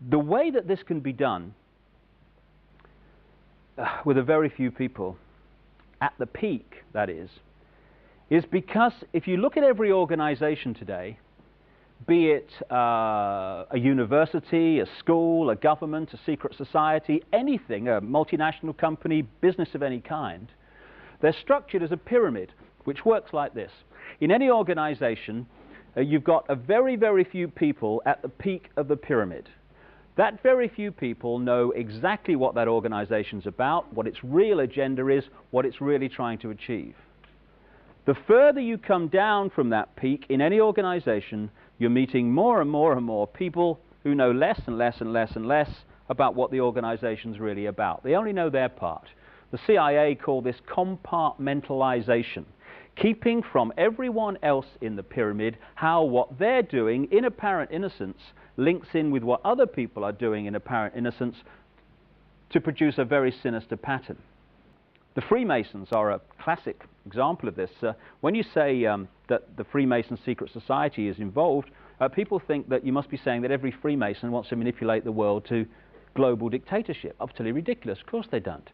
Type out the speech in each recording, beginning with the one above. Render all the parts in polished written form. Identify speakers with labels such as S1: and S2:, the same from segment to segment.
S1: The way that this can be done with a very few people, at the peak, that is because if you look at every organization today, be it a university, a school, a government, a secret society, anything, a multinational company, business of any kind, they're structured as a pyramid, which works like this. In any organization, you've got a very, very few people at the peak of the pyramid. That very few people know exactly what that organization's about, what its real agenda is, what it's really trying to achieve. The further you come down from that peak in any organization, you're meeting more and more and more people who know less and less and less and less about what the organization's really about. They only know their part. The CIA call this compartmentalization, keeping from everyone else in the pyramid how what they're doing in apparent innocence links in with what other people are doing in apparent innocence to produce a very sinister pattern. The Freemasons are a classic example of this. When you say that the Freemason secret society is involved, people think that you must be saying that every Freemason wants to manipulate the world to global dictatorship. Utterly ridiculous. Of course they don't.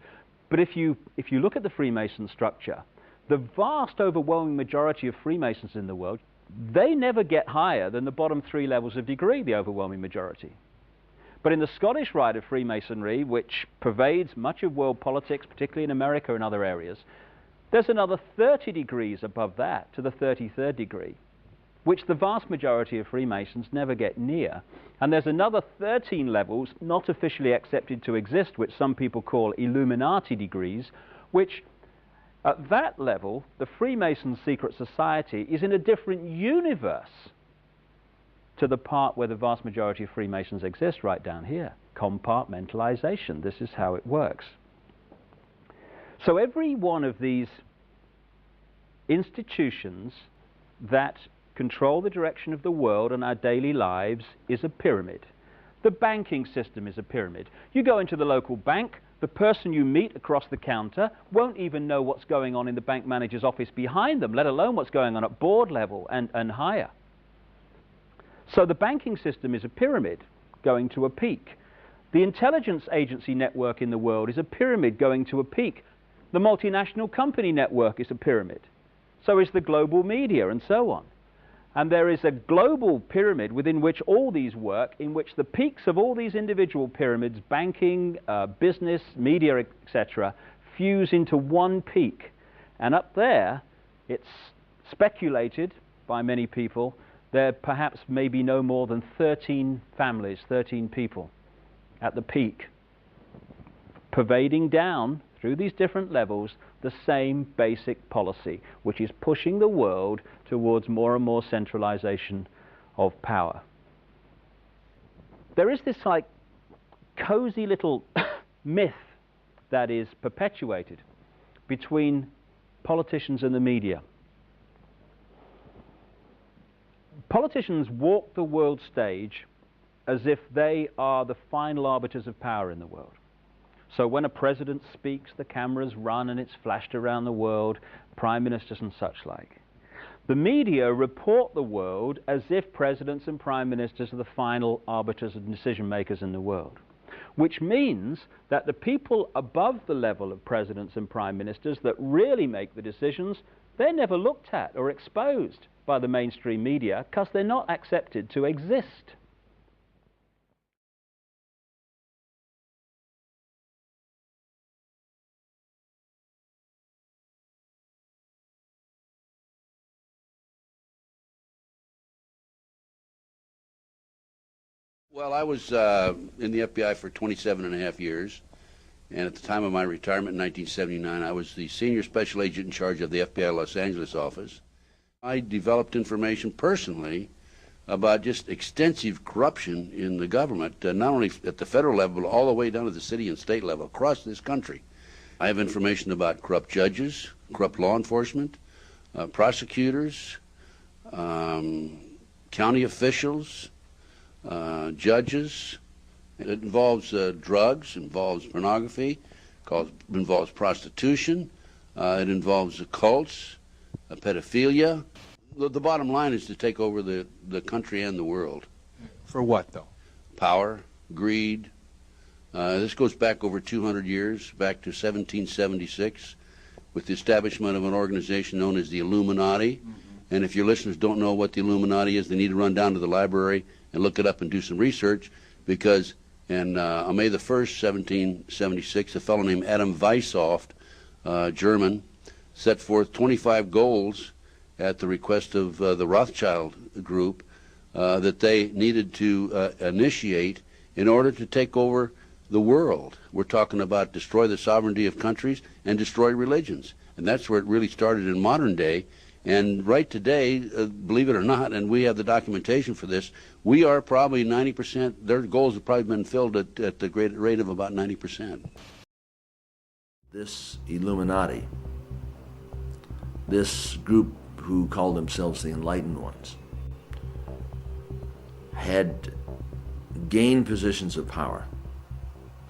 S1: But if you look at the Freemason structure, the vast overwhelming majority of Freemasons in the world, they never get higher than the bottom 3 levels of degree, the overwhelming majority. But in the Scottish rite of Freemasonry, which pervades much of world politics, particularly in America and other areas, there's another 30 degrees above that to the 33rd degree, which the vast majority of Freemasons never get near. And there's another 13 levels not officially accepted to exist, which some people call Illuminati degrees, which at that level, the Freemason secret society is in a different universe to the part where the vast majority of Freemasons exist, right down here. Compartmentalization. This is how it works. So every one of these institutions that control the direction of the world and our daily lives is a pyramid. The banking system is a pyramid. You go into the local bank, the person you meet across the counter won't even know what's going on in the bank manager's office behind them, let alone what's going on at board level and higher. So the banking system is a pyramid going to a peak. The intelligence agency network in the world is a pyramid going to a peak. The multinational company network is a pyramid. So is the global media, and so on. And there is a global pyramid within which all these work, in which the peaks of all these individual pyramids, banking, business, media, etc., fuse into one peak. And up there, it's speculated by many people, there perhaps may be no more than 13 families, 13 people at the peak, pervading down through these different levels the same basic policy, which is pushing the world towards more and more centralization of power. There is this like cozy little myth that is perpetuated between politicians and the media. Politicians walk the world stage as if they are the final arbiters of power in the world. So when a president speaks, the cameras run and it's flashed around the world, prime ministers and such like. The media report the world as if presidents and prime ministers are the final arbiters and decision makers in the world, which means that the people above the level of presidents and prime ministers that really make the decisions, they're never looked at or exposed by the mainstream media because they're not accepted to exist.
S2: Well, I was in the FBI for 27.5 years, and at the time of my retirement in 1979, I was the senior special agent in charge of the FBI Los Angeles office. I developed information personally about just extensive corruption in the government, not only at the federal level, but all the way down to the city and state level across this country. I have information about corrupt judges, corrupt law enforcement, prosecutors, county officials, judges. It involves drugs, involves pornography, involves prostitution, it involves cults, pedophilia. The bottom line is to take over the country and the world.
S3: For what, though?
S2: Power, greed. This goes back over 200 years, back to 1776, with the establishment of an organization known as the Illuminati. And if your listeners don't know what the Illuminati is, they need to run down to the library and look it up and do some research, because on May the 1st, 1776, a fellow named Adam Weishaupt, German, set forth 25 goals at the request of the Rothschild group that they needed to initiate in order to take over the world. We're talking about destroy the sovereignty of countries and destroy religions. And that's where it really started in modern day. And right today, believe it or not, and we have the documentation for this, we are probably 90%, their goals have probably been filled at the great rate of about 90%.
S3: This Illuminati, this group who called themselves the Enlightened Ones, had gained positions of power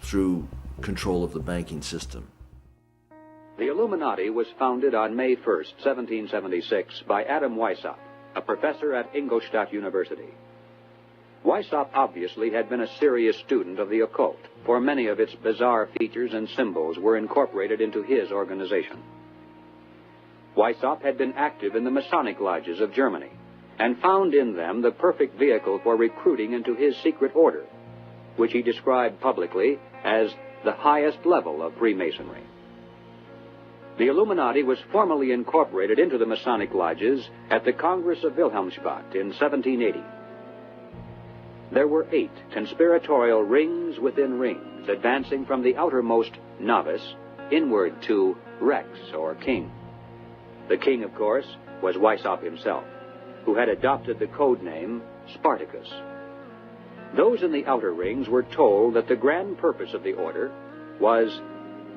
S3: through control of the banking system.
S4: The Illuminati was founded on May 1st, 1776, by Adam Weishaupt, a professor at Ingolstadt University. Weishaupt obviously had been a serious student of the occult, for many of its bizarre features and symbols were incorporated into his organization. Weishaupt had been active in the Masonic lodges of Germany, and found in them the perfect vehicle for recruiting into his secret order, which he described publicly as the highest level of Freemasonry. The Illuminati was formally incorporated into the Masonic lodges at the Congress of Wilhelmsbad in 1780. There were 8 conspiratorial rings within rings, advancing from the outermost novice inward to Rex, or king. The king, of course, was Weishaupt himself, who had adopted the code name Spartacus. Those in the outer rings were told that the grand purpose of the order was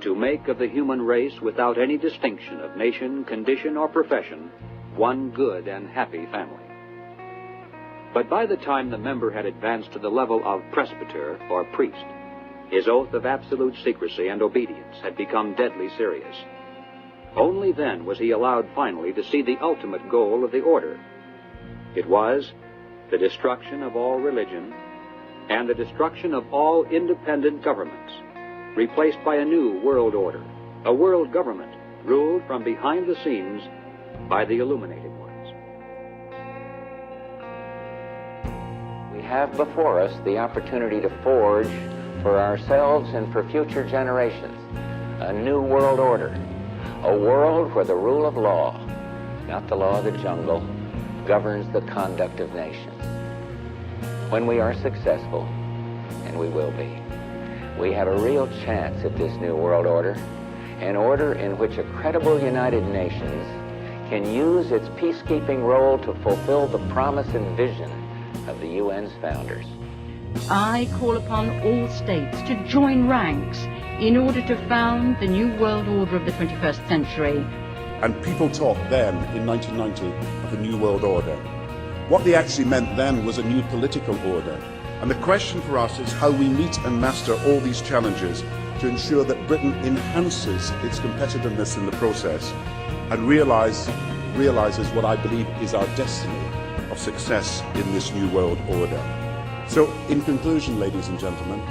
S4: to make of the human race, without any distinction of nation, condition, or profession, one good and happy family. But by the time the member had advanced to the level of presbyter, or priest, his oath of absolute secrecy and obedience had become deadly serious. Only then was he allowed finally to see the ultimate goal of the order. It was the destruction of all religion and the destruction of all independent governments, replaced by a new world order, a world government ruled from behind the scenes by the illuminated ones. We have before us the opportunity to forge for ourselves and for future generations a new world order, a world where the rule of law, not the law of the jungle, governs the conduct of nations. When we are successful, and we will be, we have a real chance at this new world order, an order in which a credible United Nations can use its peacekeeping role to fulfill the promise and vision of the UN's founders.
S5: I call upon all states to join ranks in order to found the new world order of the 21st century.
S6: And people talked then, in 1990, of a new world order. What they actually meant then was a new political order. And the question for us is how we meet and master all these challenges to ensure that Britain enhances its competitiveness in the process and realizes what I believe is our destiny of success in this new world order. So, in conclusion, ladies and gentlemen,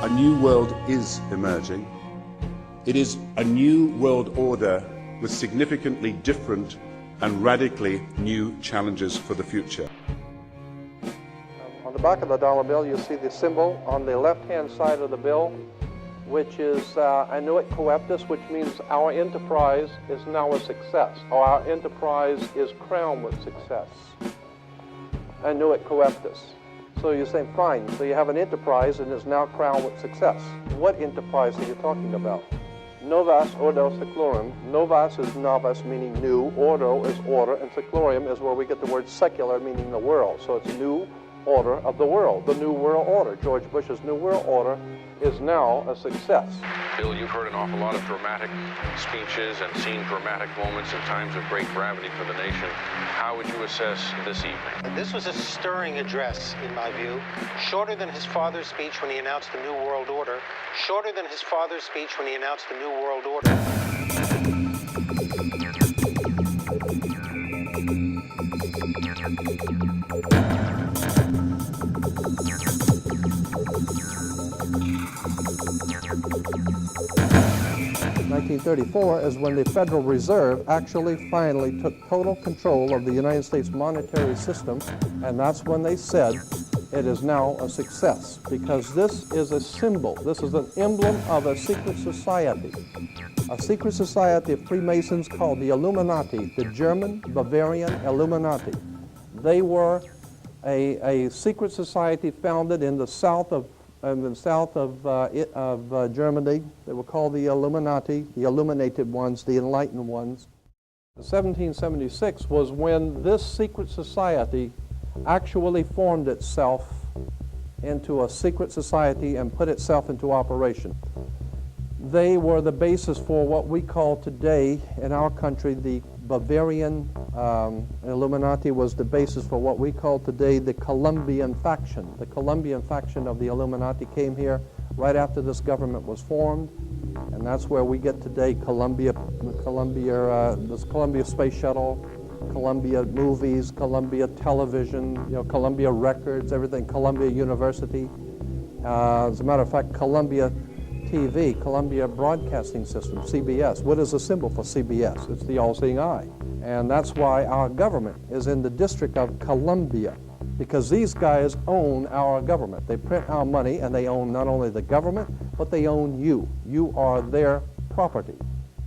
S6: a new world is emerging. It is a new world order with significantly different and radically new challenges for the future.
S7: On the back of the dollar bill, you'll see the symbol on the left-hand side of the bill, which is Annuit Coeptus, which means our enterprise is now a success, or our enterprise is crowned with success. Annuit Coeptus. So you're saying, fine, so you have an enterprise and is now crowned with success. What enterprise are you talking about? Novas ordo seclorum. Novas is novice, meaning new. Ordo is order, and seclorum is where we get the word secular, meaning the world. So it's new order of the world, the new world order. George Bush's new world order is now a success.
S8: Bill, you've heard an awful lot of dramatic speeches and seen dramatic moments in times of great gravity for the nation. How would you assess this evening?
S9: This was a stirring address, in my view, shorter than his father's speech when he announced the New World Order, shorter than his father's speech when he announced the New World Order.
S7: 1934 is when the Federal Reserve actually finally took total control of the United States monetary system, and that's when they said it is now a success, because this is a symbol, this is an emblem of a secret society of Freemasons called the Illuminati, the German Bavarian Illuminati. They were a secret society founded in the south of Germany. They were called the Illuminati, the illuminated ones, the enlightened ones. 1776 was when this secret society actually formed itself into a secret society and put itself into operation. They were the basis for what we call today in our country the Bavarian Illuminati was the basis for what we call today the Colombian faction. The Colombian faction of the Illuminati came here right after this government was formed, and that's where we get today this Columbia Space Shuttle, Columbia Movies, Columbia Television, Columbia Records, everything, Columbia University. As a matter of fact, Columbia TV, Columbia Broadcasting System, CBS. What is the symbol for CBS? It's the all-seeing eye. And that's why our government is in the District of Columbia, because these guys own our government. They print our money, and they own not only the government, but they own you. You are their property.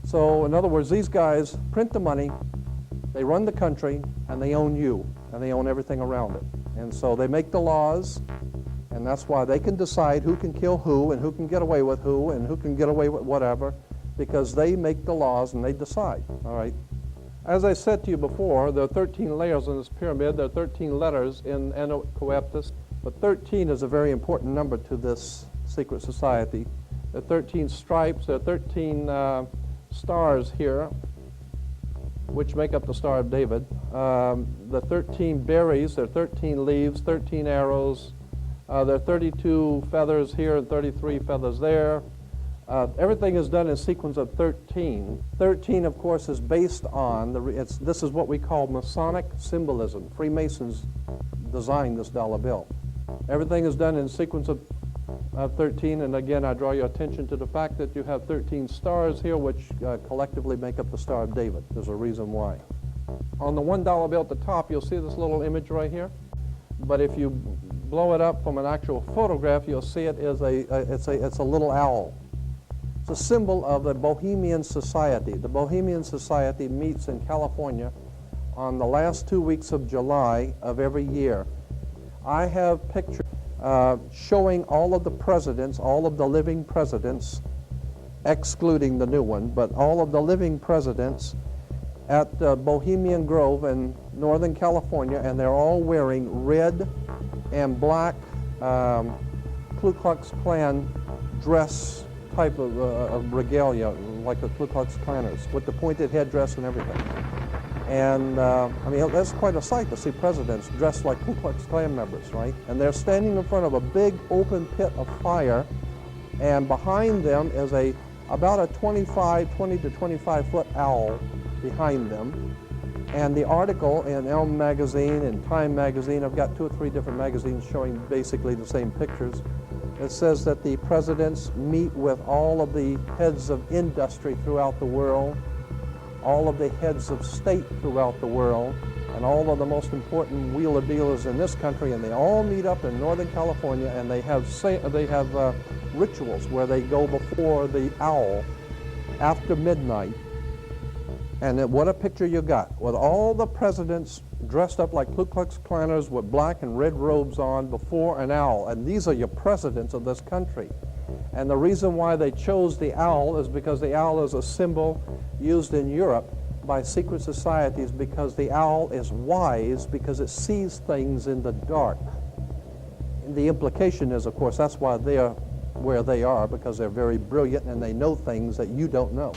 S7: So, in other words, these guys print the money, they run the country, and they own you, and they own everything around it. And so they make the laws, and that's why they can decide who can kill who and who can get away with who and who can get away with whatever, because they make the laws and they decide, all right? As I said to you before, there are 13 layers in this pyramid. There are 13 letters in Anno Coeptus, but 13 is a very important number to this secret society. There are 13 stripes, there are 13 stars here, which make up the Star of David. The 13 berries, there are 13 leaves, 13 arrows. There are 32 feathers here and 33 feathers there. Everything is done in sequence of 13. 13, of course, is based on, this is what we call Masonic symbolism. Freemasons designed this dollar bill. Everything is done in sequence of 13, and again, I draw your attention to the fact that you have 13 stars here, which collectively make up the Star of David. There's a reason why. On the $1 bill at the top, you'll see this little image right here. But if you blow it up from an actual photograph, you'll see it is it's a little owl. It's a symbol of the Bohemian Society. The Bohemian Society meets in California on the last 2 weeks of July of every year. I have pictures showing all of the presidents, all of the living presidents, excluding the new one, but all of the living presidents at Bohemian Grove in Northern California, and they're all wearing red and black Ku Klux Klan dress type of regalia, like the Ku Klux Klanners, with the pointed headdress and everything. And I mean, that's quite a sight to see presidents dressed like Ku Klux Klan members, right? And they're standing in front of a big open pit of fire, and behind them is about a 20 to 25 foot owl behind them. And the article in Elm magazine and Time magazine, I've got 2 or 3 different magazines showing basically the same pictures. It says that the presidents meet with all of the heads of industry throughout the world, all of the heads of state throughout the world, and all of the most important wheeler dealers in this country, and they all meet up in Northern California, and they have rituals where they go before the owl after midnight. And what a picture you got, with all the presidents dressed up like Ku Klux Klanners with black and red robes on before an owl. And these are your presidents of this country. And the reason why they chose the owl is because the owl is a symbol used in Europe by secret societies, because the owl is wise, because it sees things in the dark. And the implication is, of course, that's why they are where they are, because they're very brilliant and they know things that you don't know.